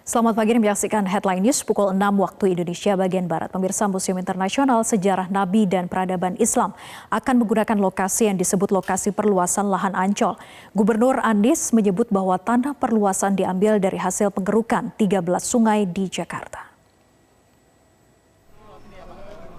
Selamat pagi, menyaksikan Headline News pukul 6 waktu Indonesia bagian Barat. Pemirsa, Museum Internasional Sejarah Nabi dan Peradaban Islam akan menggunakan lokasi yang disebut lokasi perluasan lahan Ancol. Gubernur Anies menyebut bahwa tanah perluasan diambil dari hasil pengerukan 13 sungai di Jakarta.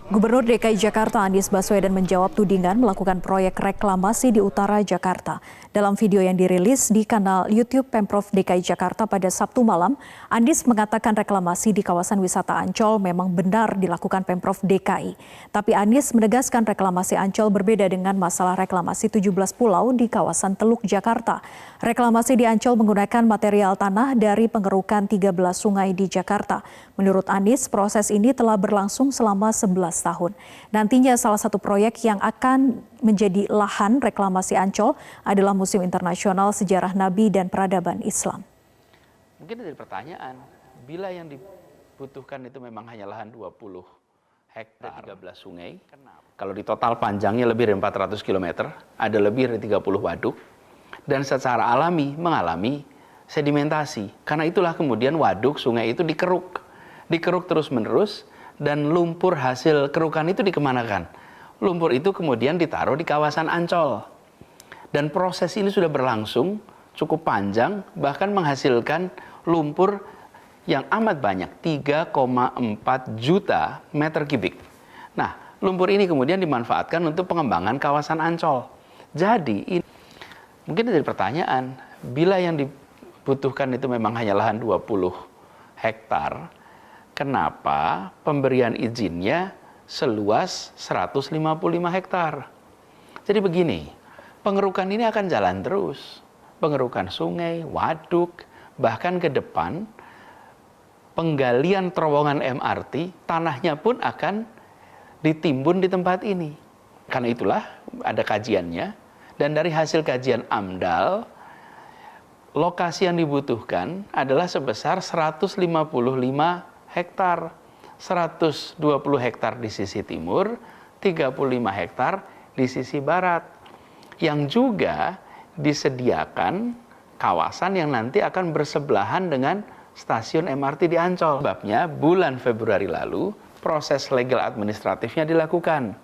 Gubernur DKI Jakarta Anies Baswedan menjawab tudingan melakukan proyek reklamasi di utara Jakarta. Dalam video yang dirilis di kanal YouTube Pemprov DKI Jakarta pada Sabtu malam, Anies mengatakan reklamasi di kawasan wisata Ancol memang benar dilakukan Pemprov DKI. Tapi Anies menegaskan reklamasi Ancol berbeda dengan masalah reklamasi 17 pulau di kawasan Teluk Jakarta. Reklamasi di Ancol menggunakan material tanah dari pengerukan 13 sungai di Jakarta. Menurut Anies, proses ini telah berlangsung selama 11 tahun. Nantinya salah satu proyek yang akan menjadi lahan reklamasi Ancol adalah Museum Internasional Sejarah Nabi dan Peradaban Islam. Mungkin dari pertanyaan, bila yang dibutuhkan itu memang hanya lahan 20 hektar, 13 sungai, kalau di total panjangnya lebih dari 400 km, ada lebih dari 30 waduk, dan secara alami mengalami sedimentasi. Karena itulah kemudian waduk, sungai itu dikeruk terus-menerus, dan lumpur hasil kerukan itu dikemanakan? Lumpur itu kemudian ditaruh di kawasan Ancol. Dan proses ini sudah berlangsung cukup panjang, bahkan menghasilkan lumpur yang amat banyak, 3,4 juta meter kubik. Nah, lumpur ini kemudian dimanfaatkan untuk pengembangan kawasan Ancol. Jadi, mungkin dari pertanyaan, bila yang dibutuhkan itu memang hanya lahan 20 hektar, kenapa pemberian izinnya seluas 155 hektar? Jadi begini, pengerukan ini akan jalan terus. Pengerukan sungai, waduk, bahkan ke depan penggalian terowongan MRT, tanahnya pun akan ditimbun di tempat ini. Karena itulah ada kajiannya, dan dari hasil kajian AMDAL, lokasi yang dibutuhkan adalah sebesar 155 hektar, 120 hektar di sisi timur, 35 hektar di sisi barat, yang juga disediakan kawasan yang nanti akan bersebelahan dengan stasiun MRT di Ancol. Sebabnya bulan Februari lalu proses legal administratifnya dilakukan,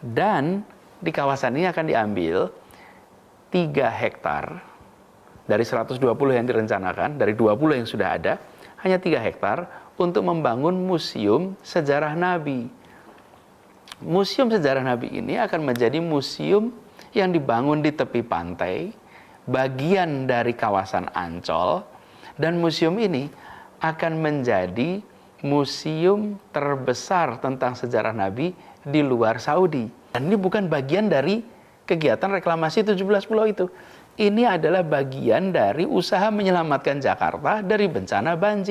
dan di kawasan ini akan diambil 3 hektar dari 120 yang direncanakan, dari 20 yang sudah ada, hanya 3 hektar untuk membangun Museum Sejarah Nabi. Museum Sejarah Nabi ini akan menjadi museum yang dibangun di tepi pantai, bagian dari kawasan Ancol, dan museum ini akan menjadi museum terbesar tentang sejarah Nabi di luar Saudi. Dan ini bukan bagian dari kegiatan reklamasi 17 pulau itu. Ini adalah bagian dari usaha menyelamatkan Jakarta dari bencana banjir.